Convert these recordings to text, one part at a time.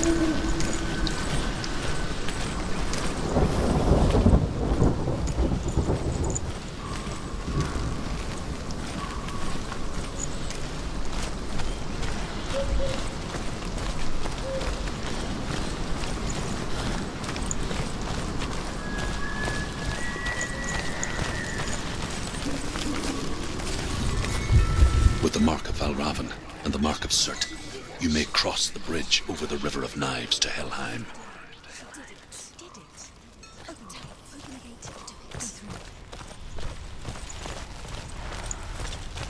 With the mark of Valravan and the mark of Surt, you may cross the bridge over the River of Knives to Helheim.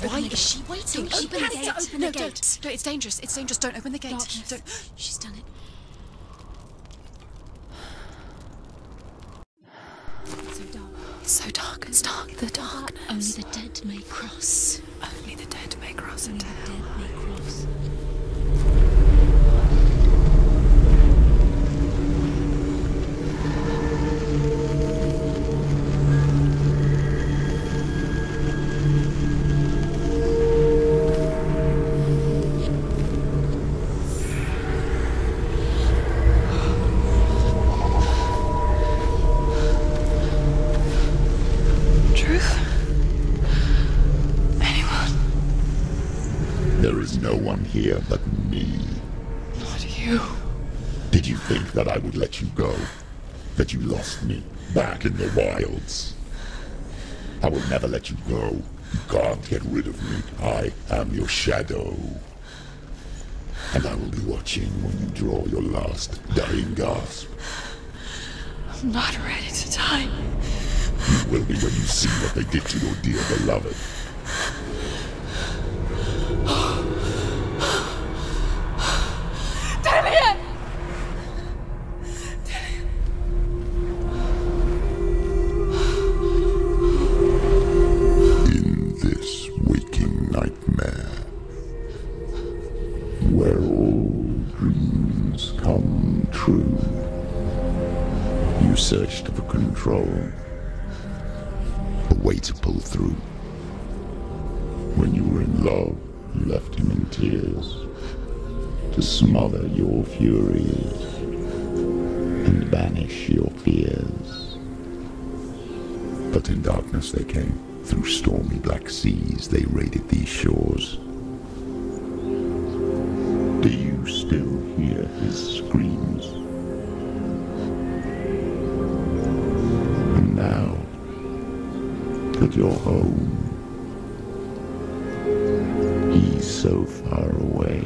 Why is she waiting? Open the gate. Open the gate. Don't. It's dangerous. It's dangerous. Don't open the gate. Darkness. Don't. She's done it. So dark. It's so dark. It's dark. The darkness. Only the dead may cross. Only the dead may cross Only into the hell. dead may cross. There is no one here but me. Not you. Did you think that I would let you go? That you lost me back in the wilds? I will never let you go. You can't get rid of me. I am your shadow. And I will be watching when you draw your last dying gasp. I'm not ready to die. You will be when you see what they did to your dear beloved. In this waking nightmare, where all dreams come true, you searched for control, a way to pull through. When you were in love, you left him in tears, to smother your furies and banish your fears. But in darkness they came, through stormy black seas they raided these shores. Do you still hear his screams? And now that you're home, he's so far away.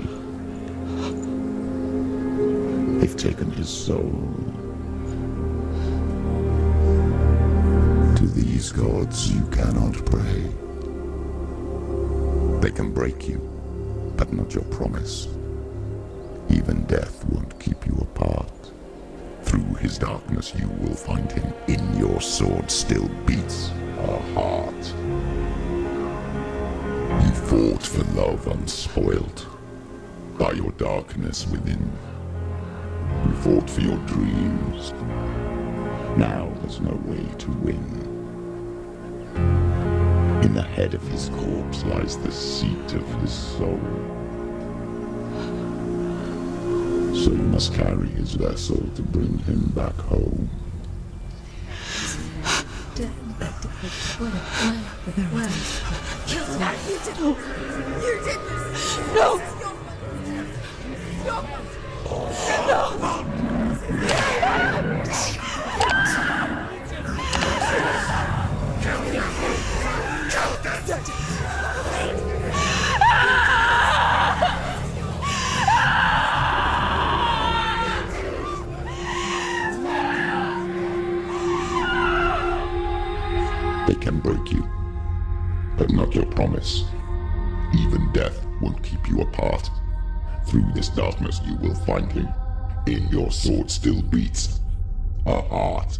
They've taken his soul. To these gods you cannot pray. They can break you, but not your promise. Even death won't keep you apart. Through his darkness you will find him. In your sword still beats a heart. You fought for love unspoilt by your darkness within. You fought for your dreams. Now there's no way to win. In the head of his corpse lies the seat of his soul. So you must carry his vessel to bring him back home. Where? You did this! No! They can break you, but not your promise. Even death won't keep you apart. Through this darkness you will find him. In your sword still beats a heart.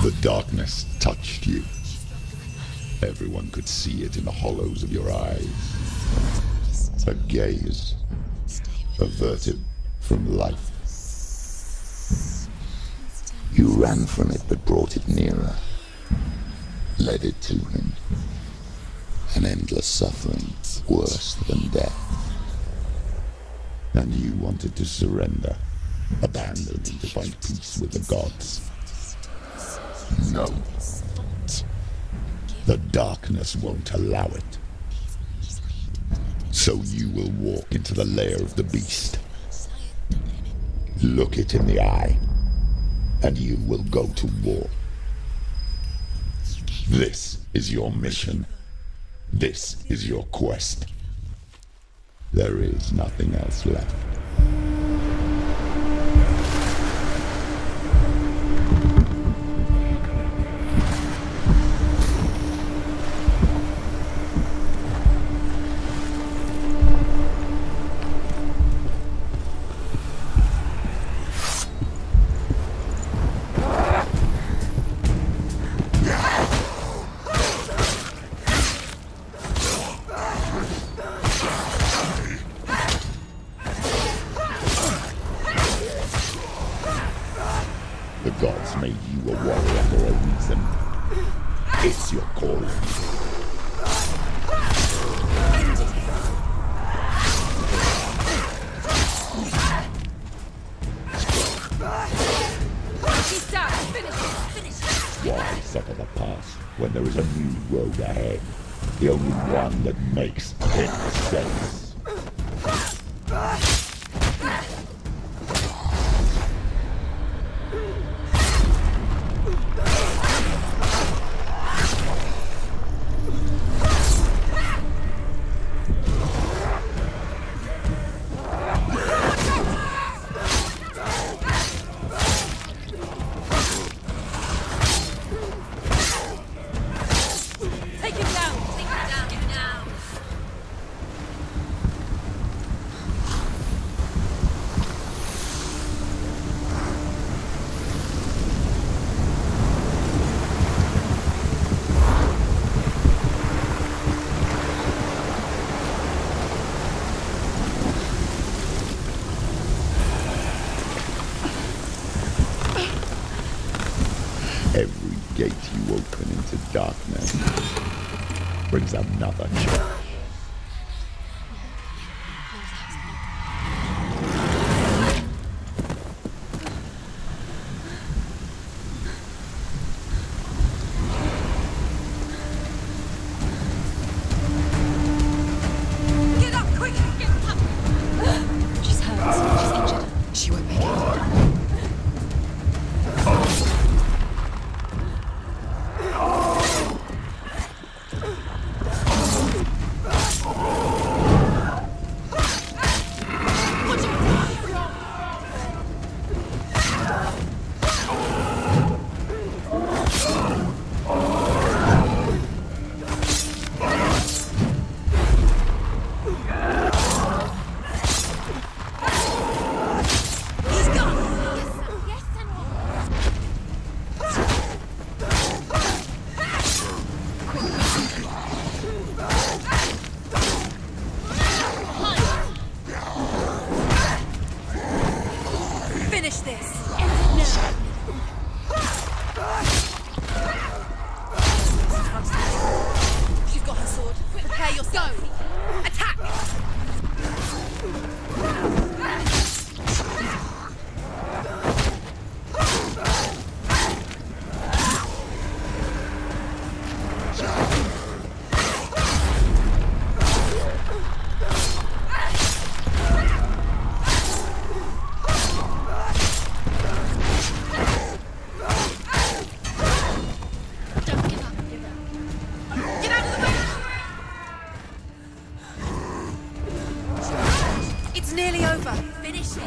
The darkness touched you. Everyone could see it in the hollows of your eyes. A gaze, averted from life. You ran from it but brought it nearer, led it to him. An endless suffering, worse than death. And you wanted to surrender, abandon him to find peace with the gods. No. The darkness won't allow it. So you will walk into the lair of the beast. Look it in the eye, and you will go to war. This is your mission. This is your quest. There is nothing else left. The gods made you a warrior for a reason. It's your calling. She's done. Finish it. Why suffer the past when there is a new road ahead? The only one that makes any sense. Take him down. Take him down. Every gate you open into darkness brings another challenge. Get up, quick! Get up! She's hurt. She's injured. She won't make it. He's gone! Yes, Senua. Finish this! She's got her sword. Prepare yourself. Attack! Don't give up. Get out of the way! It's nearly over. Finish it.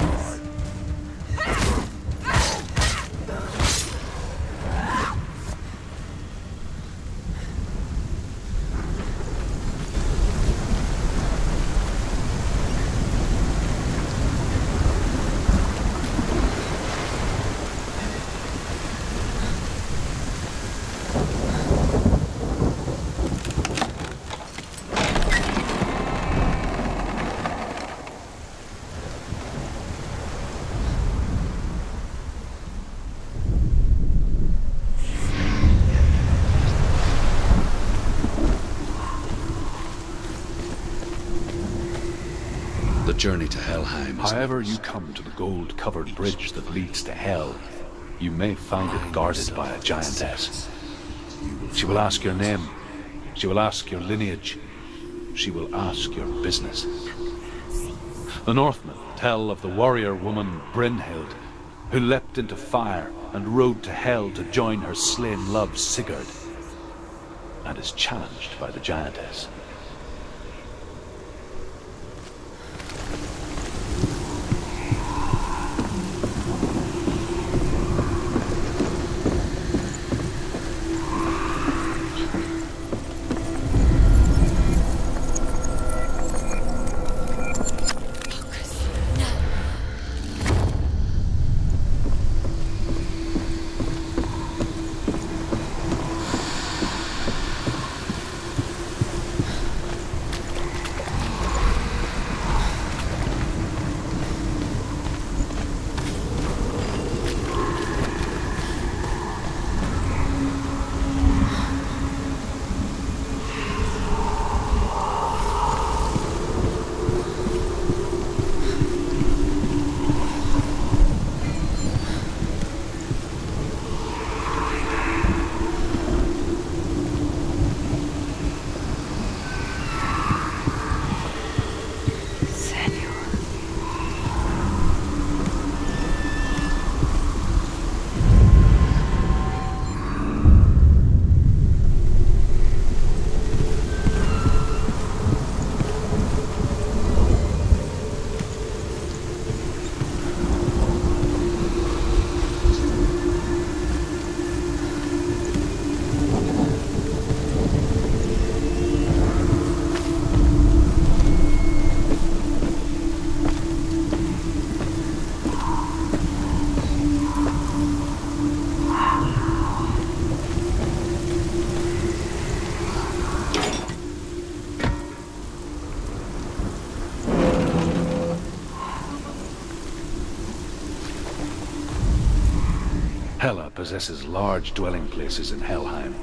The journey to Helheim is... However you come to the gold-covered bridge that leads to Hell, you may find it guarded by a giantess. She will ask your name. She will ask your lineage. She will ask your business. The Northmen tell of the warrior woman Brynhild, who leapt into fire and rode to Hell to join her slain love Sigurd, and is challenged by the giantess. Hela possesses large dwelling places in Helheim.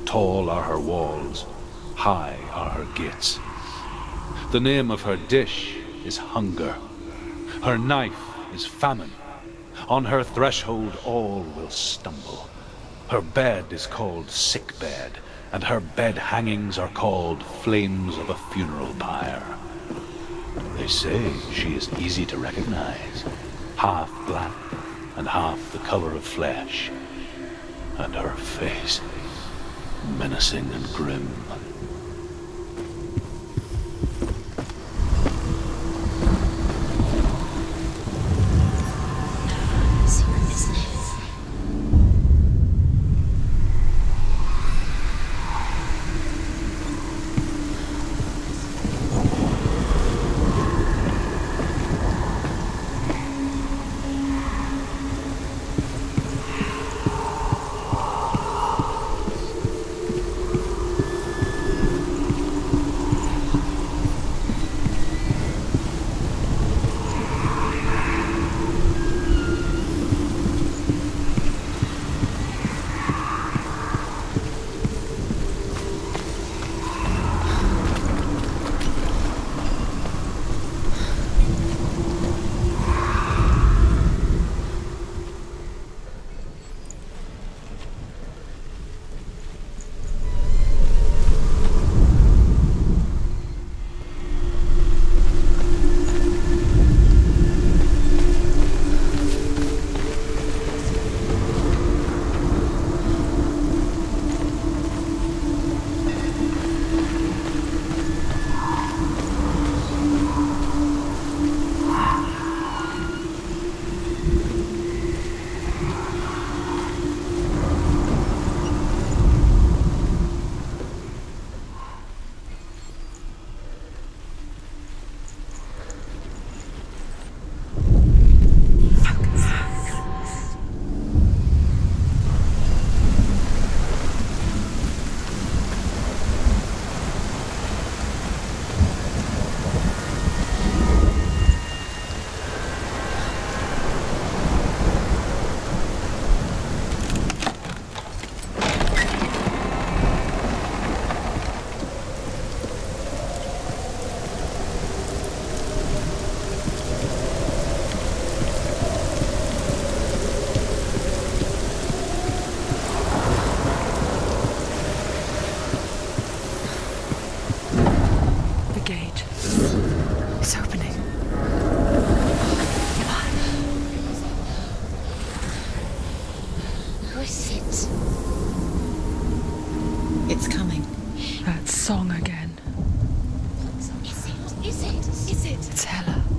Tall are her walls, high are her gates. The name of her dish is hunger. Her knife is famine. On her threshold all will stumble. Her bed is called sick bed, and her bed hangings are called flames of a funeral pyre. They say she is easy to recognize, half black and half the color of flesh, and her face menacing and grim.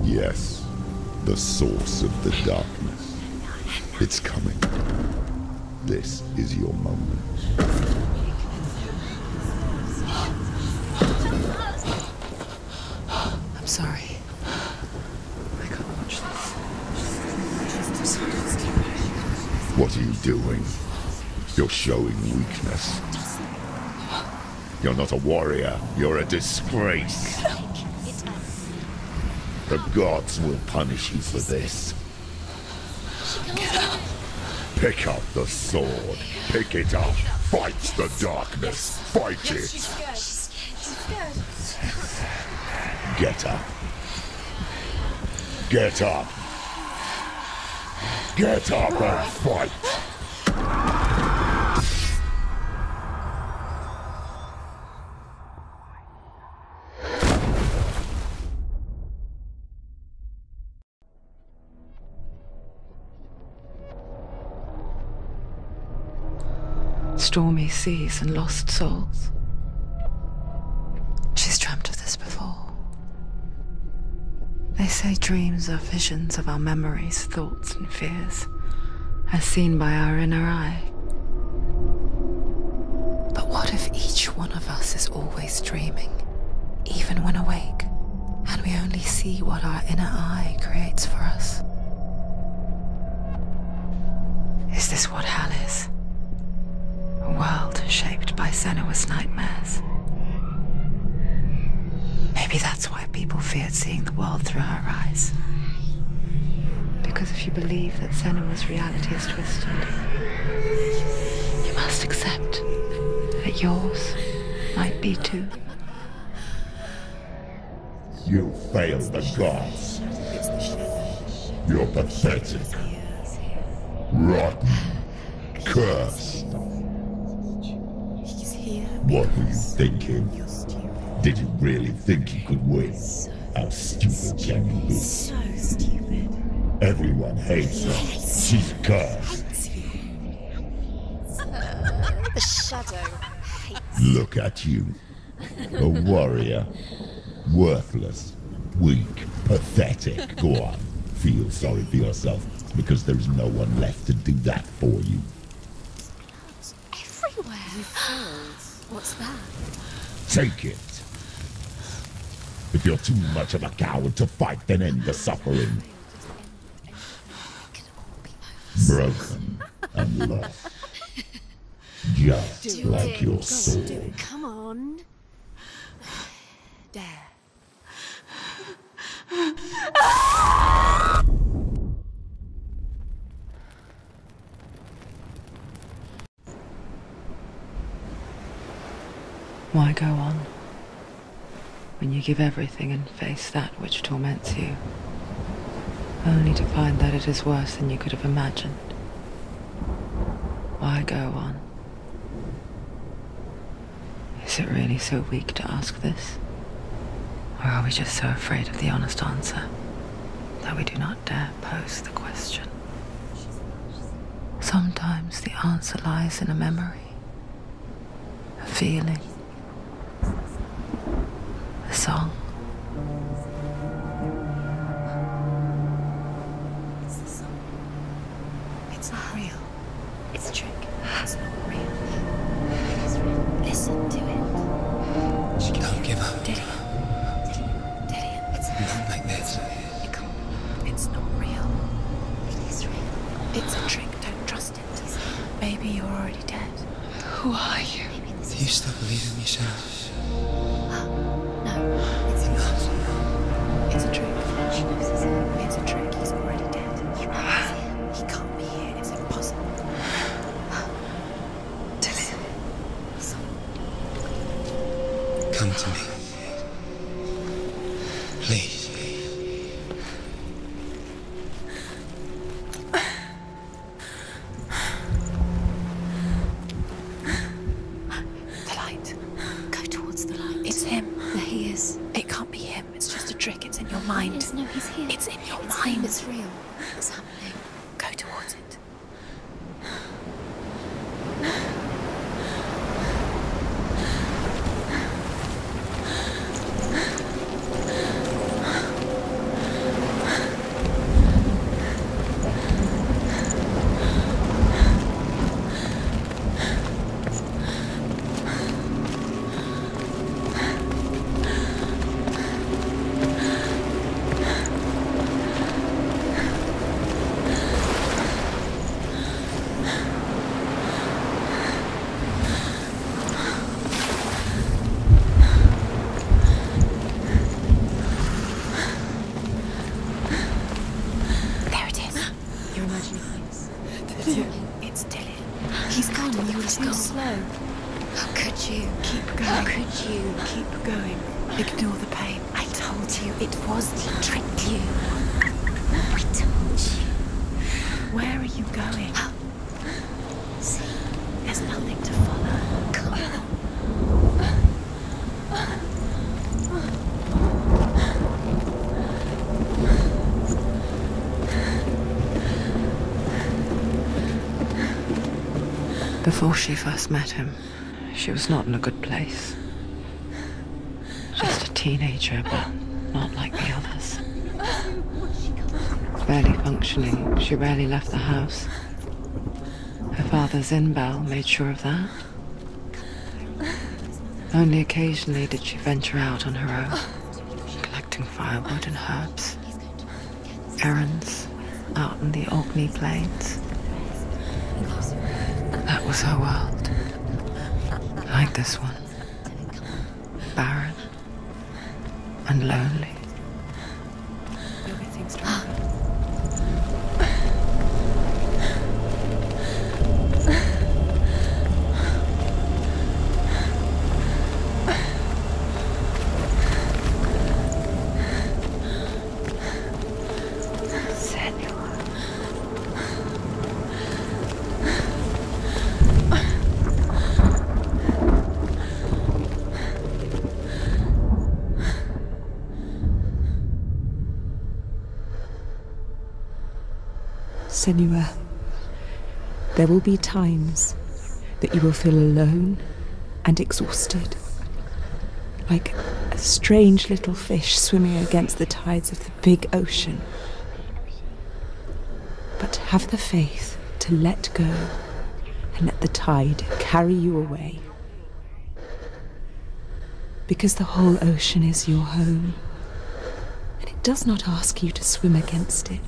Yes, the source of the darkness. It's coming. This is your moment. I'm sorry. I can't watch this. I'm sorry. What are you doing? You're showing weakness. You're not a warrior. You're a disgrace. The gods will punish you for this. Get up. Pick up the sword. Pick it up. Fight the darkness. Fight it. She's scared. She's scared. Get up. Get up. Get up and fight. Stormy seas and lost souls. She's dreamt of this before. They say dreams are visions of our memories, thoughts and fears, as seen by our inner eye. But what if each one of us is always dreaming, even when awake, and we only see what our inner eye creates for us? Is this what hell is? A world shaped by Senua's nightmares. Maybe that's why people feared seeing the world through her eyes. Because if you believe that Senua's reality is twisted, you must accept that yours might be too. You failed the gods. You're pathetic. Rotten. Cursed. What were you thinking? Did you really think you could win? How stupid can you be? So stupid. Everyone hates her. She's cursed. The shadow hates. Look at you. A warrior. Worthless. Weak. Pathetic. Go on. Feel sorry for yourself, because there's no one left to do that for you. Everywhere. You failed. What's that? Take it. If you're too much of a coward to fight, then end the suffering. Broken and lost. Just like your soul. Come on. Dare. Why go on when you give everything and face that which torments you, only to find that it is worse than you could have imagined? Why go on? Is it really so weak to ask this? Or are we just so afraid of the honest answer that we do not dare pose the question? Sometimes the answer lies in a memory, a feeling, a song. It's the song. It's not real. It's a trick. It's not real. It is real. Listen to it. She can't give up. Diddy. It's Not like this. it can't. It's not real. It is real. It's a trick. Don't trust it. Maybe you're already dead. Who are you? Maybe this Do you still believe in yourself? No, it's not. It's a trick. She knows it's him. It's a trick. He's already dead. He knows him. He can't be here. It's impossible. Come to me. Please. The light. Go towards the light. It's him. There he is. It can't be him. It's just a trick. It's in your mind. No, he's here. It's in your mind. It's real. It's happening. Go towards it. do. It's Dylan. He's gone. You were too slow. How could you? Keep going. How could you? Keep going. Ignore the pain. I told you it was he tricked you. I told you. Where are you going? See, There's nothing to follow. come on. Before she first met him, she was not in a good place. Just a teenager, but not like the others. Barely functioning, she rarely left the house. Her father's in-bell made sure of that. Only occasionally did she venture out on her own, collecting firewood and herbs. Errands out in the Orkney Plains. That was her world. Like this one. Barren and lonely. You're getting stronger. Senua, there will be times that you will feel alone and exhausted, like a strange little fish swimming against the tides of the big ocean. But have the faith to let go and let the tide carry you away. Because the whole ocean is your home, and it does not ask you to swim against it.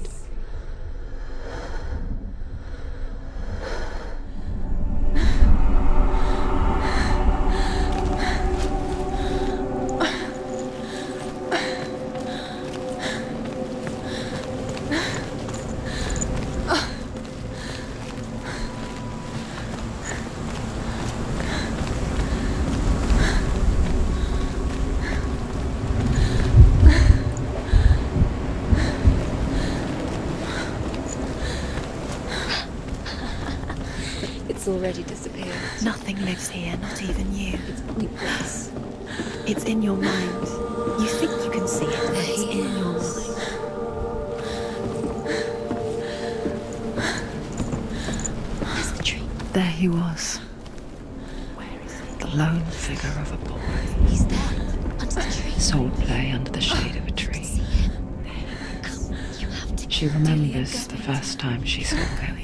Already disappeared. Nothing lives here, not even you. It's pointless. It's in your mind. You think you can see it, but it's in your mind. There's the tree. There he was, Where is it? the lone figure of a boy. He's there, under the tree. Soul play under the shade of a tree. See him. Come, you have to. She remembers the first time she saw him.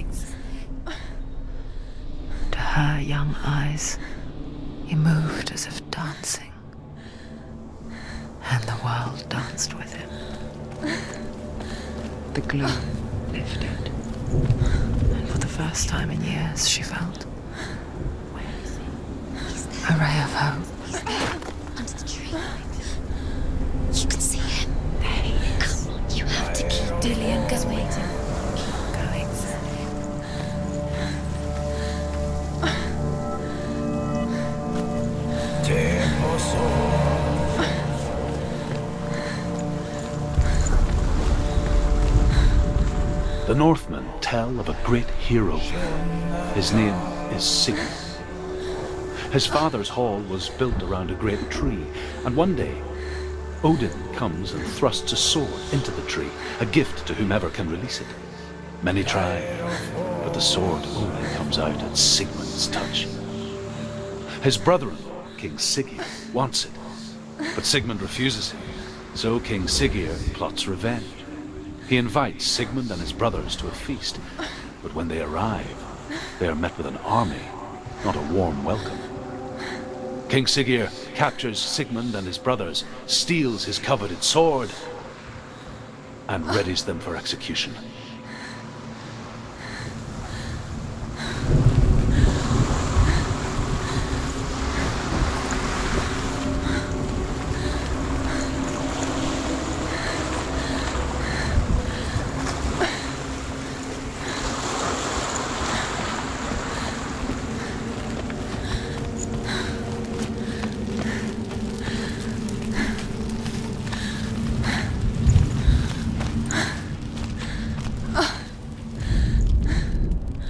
To her young eyes, he moved as if dancing, and the world danced with him. The glow lifted, and for the first time in years she felt Where is it? He's there. a ray of hope. He's there, under the tree. You can see him. There he is. Come on, you have to keep. Dillian goes waiting. Keep going. The Northmen tell of a great hero. His name is Sigmund. His father's hall was built around a great tree, and one day, Odin comes and thrusts a sword into the tree, a gift to whomever can release it. Many try, but the sword only comes out at Sigmund's touch. His brother-in-law, King Siggeir, wants it, but Sigmund refuses him, so King Siggeir plots revenge. He invites Sigmund and his brothers to a feast, but when they arrive, they are met with an army, not a warm welcome. King Siggeir captures Sigmund and his brothers, steals his coveted sword, and readies them for execution.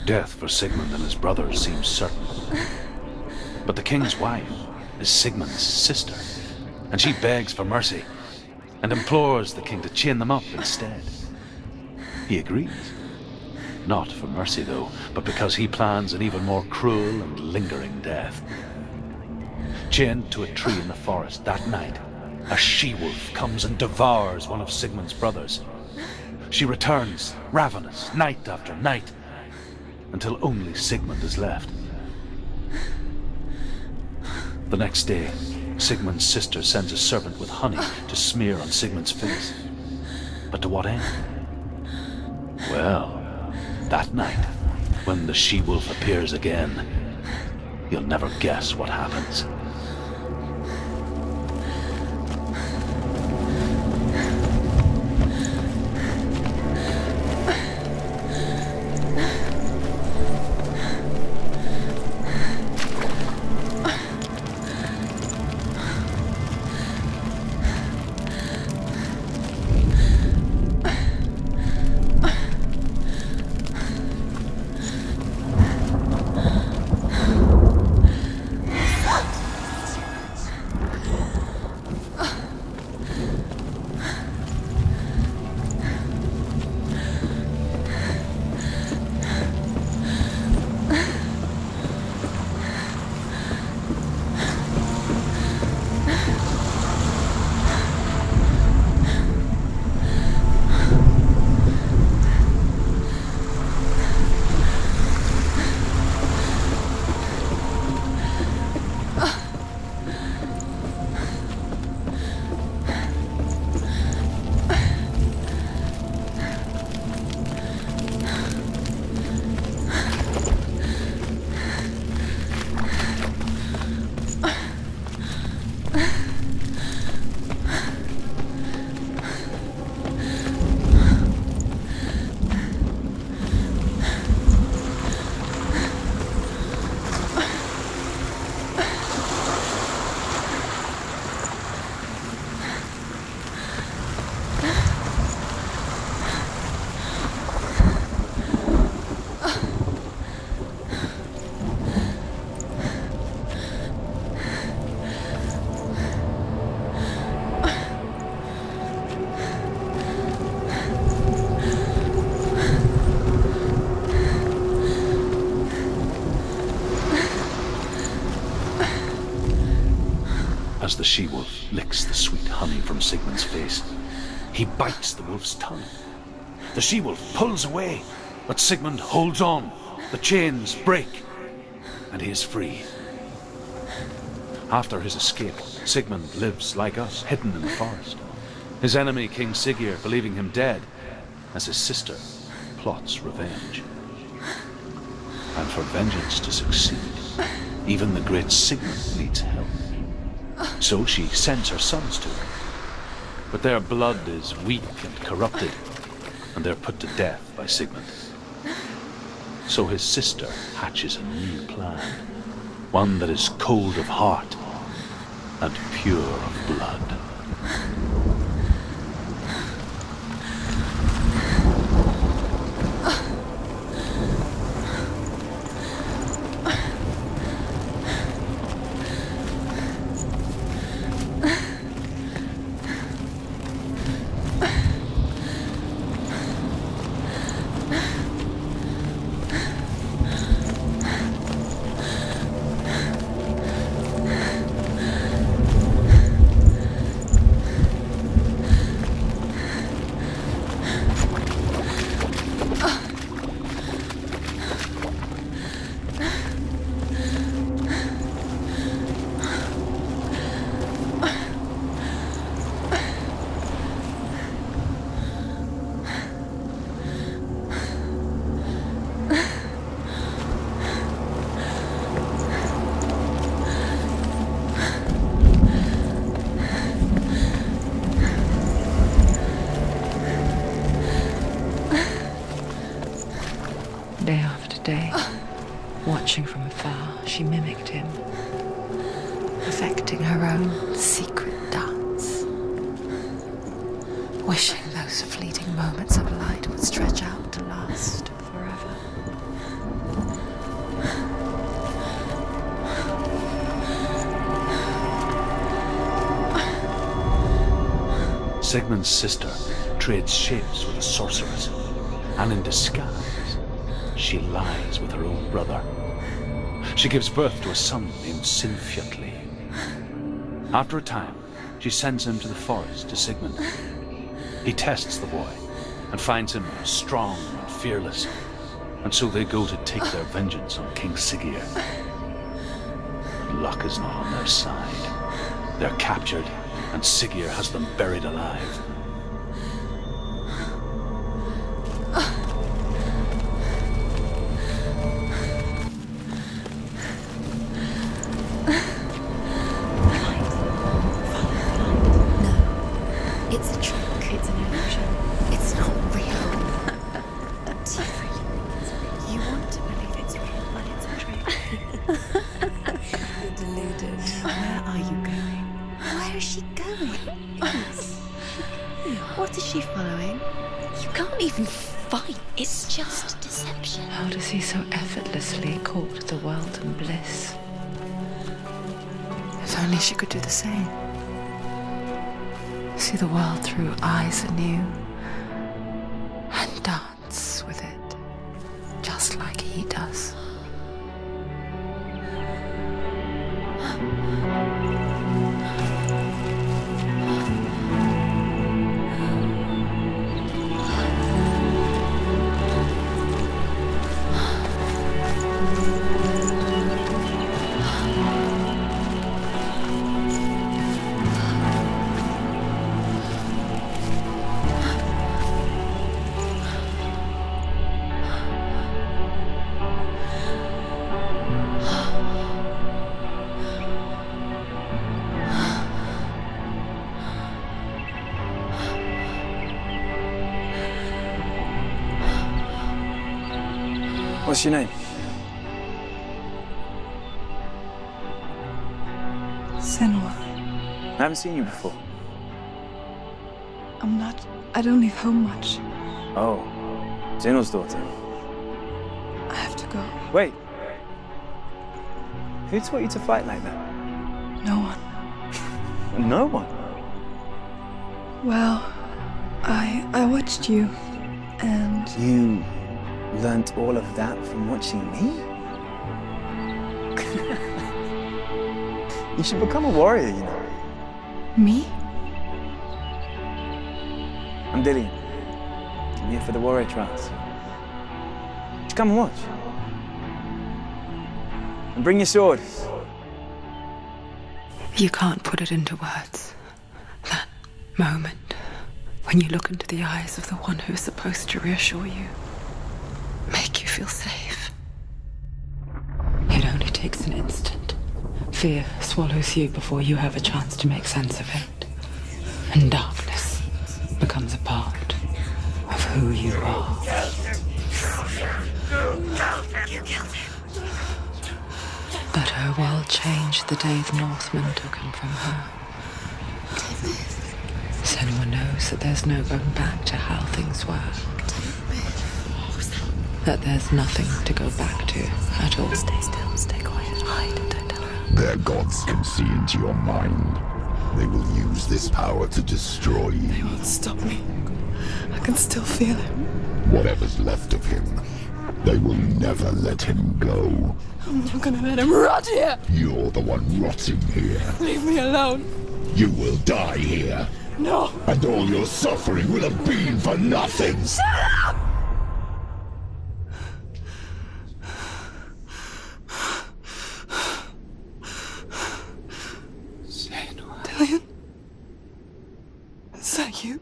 Death for Sigmund and his brothers seems certain. But the king's wife is Sigmund's sister, and she begs for mercy and implores the king to chain them up instead. He agrees. Not for mercy, though, but because he plans an even more cruel and lingering death. Chained to a tree in the forest that night, a she-wolf comes and devours one of Sigmund's brothers. She returns, ravenous, night after night, until only Sigmund is left. The next day, Sigmund's sister sends a servant with honey to smear on Sigmund's face. But to what end? Well, that night, when the she-wolf appears again, you'll never guess what happens. As the she-wolf licks the sweet honey from Sigmund's face, he bites the wolf's tongue. The she-wolf pulls away, but Sigmund holds on. The chains break, and he is free. After his escape, Sigmund lives like us, hidden in the forest. His enemy, King Siggeir, believing him dead, as his sister plots revenge. And for vengeance to succeed, even the great Sigmund needs help. So she sends her sons to him. But their blood is weak and corrupted, and they're put to death by Sigmund. So his sister hatches a new plan, one that is cold of heart and pure of blood. Day after day, watching from afar, she mimicked him, perfecting her own secret dance, wishing those fleeting moments of light would stretch out to last forever. forever. Sigmund's sister trades shapes with a sorceress, and in disguise, she lies with her own brother. She gives birth to a son named Sinfjotli. After a time, she sends him to the forest to Sigmund. He tests the boy and finds him strong and fearless, and so they go to take their vengeance on King Siggeir. But luck is not on their side. They're captured, and Siggeir has them buried alive. How does he so effortlessly court the world and bliss? If only she could do the same. See the world through eyes anew and dance with it, just like he does. What's your name? Senua. I haven't seen you before. I don't leave home much. Oh, Zenua's daughter. I have to go. Wait. Who taught you to fight like that? No one. No one? Well, I watched you, and... You learnt all of that from watching me? You should become a warrior, you know. Me? I'm Dillian. I'm here for the warrior trials. Just come and watch. And bring your sword. You can't put it into words. That moment when you look into the eyes of the one who is supposed to reassure you, make you feel safe. It only takes an instant. Fear swallows you before you have a chance to make sense of it. And darkness becomes a part of who you are. You killed him. But her world changed the day the Northmen took him from her. Senua knows that there's no going back to how things were. That there's nothing to go back to at all. Stay still, stay quiet, hide, and don't tell her. Their gods can see into your mind. They will use this power to destroy you. They won't stop me. I can still feel him. Whatever's left of him, they will never let him go. I'm not gonna let him rot here. You're the one rotting here. Leave me alone. You will die here. No. And all your suffering will have been for nothing. Shut up! Dillian? Is that you?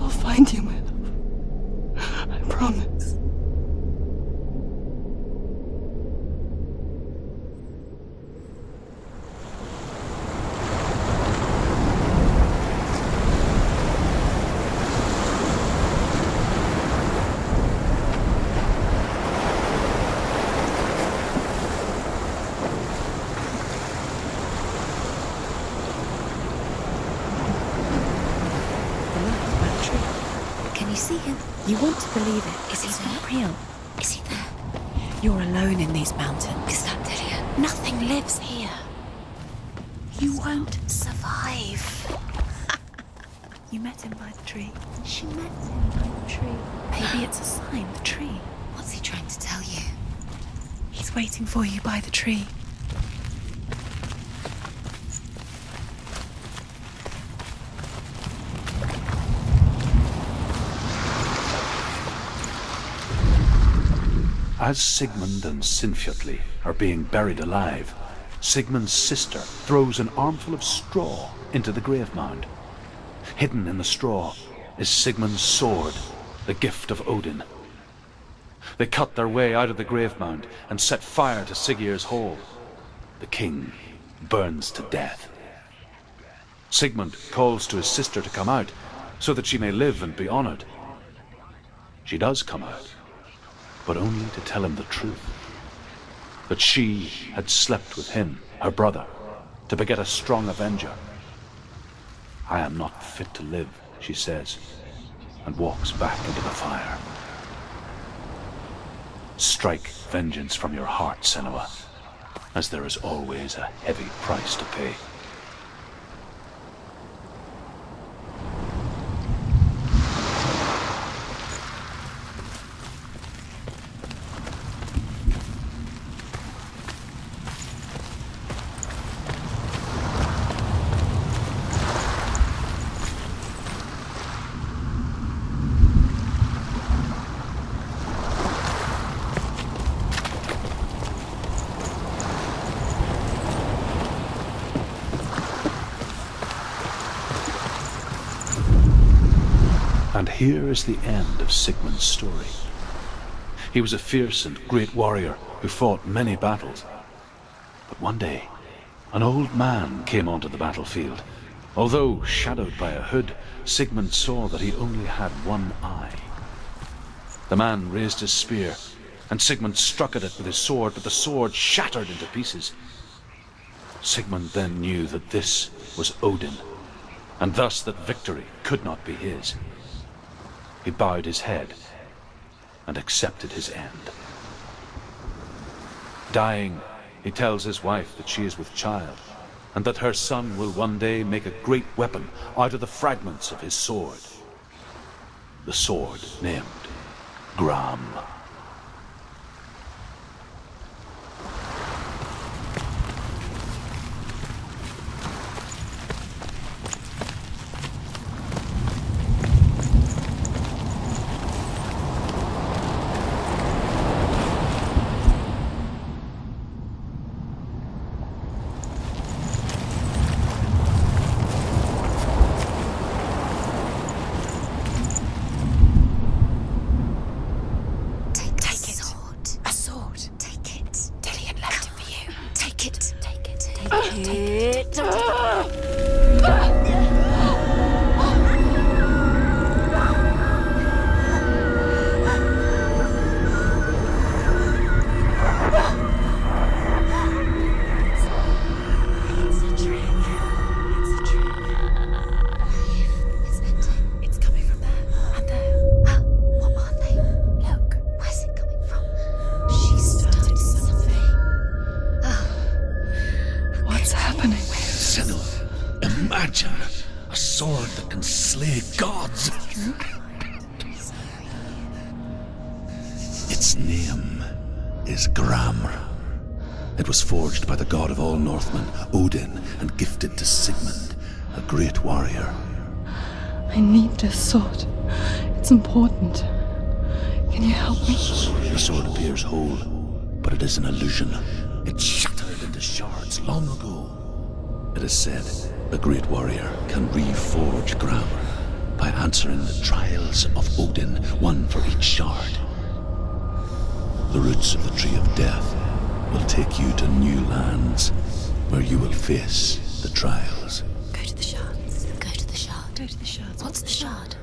I'll find you, my love. I promise. see him? You want to believe it. Is he It's there? not real. Is he there? You're alone in these mountains. Is that Dillian? Nothing lives here. You won't survive. You met him by the tree. She met him by the tree. Maybe it's a sign, the tree. What's he trying to tell you? He's waiting for you by the tree. As Sigmund and Sinfjotli are being buried alive, Sigmund's sister throws an armful of straw into the grave mound. Hidden in the straw is Sigmund's sword, the gift of Odin. They cut their way out of the grave mound and set fire to Siggeir's hall. The king burns to death. Sigmund calls to his sister to come out so that she may live and be honored. She does come out, but only to tell him the truth. That she had slept with him, her brother, to beget a strong avenger. I am not fit to live, she says, and walks back into the fire. Strike vengeance from your heart, Senua, as there is always a heavy price to pay. And here is the end of Sigmund's story. He was a fierce and great warrior who fought many battles. But one day, an old man came onto the battlefield. Although shadowed by a hood, Sigmund saw that he only had one eye. The man raised his spear, and Sigmund struck at it with his sword, but the sword shattered into pieces. Sigmund then knew that this was Odin, and thus that victory could not be his. He bowed his head and accepted his end. Dying, he tells his wife that she is with child, and that her son will one day make a great weapon out of the fragments of his sword. The sword named Gram. Its name is Gram. It was forged by the god of all Northmen, Odin, and gifted to Sigmund, a great warrior. I need this sword. It's important. Can you help me? The sword appears whole, but it is an illusion. It shattered into shards long ago. It is said a great warrior can reforge Gram by answering the trials of Odin, one for each shard. The roots of the Tree of Death will take you to new lands where you will face the trials. Go to the shards. Go to the shard. Go to the shards. What's the shard?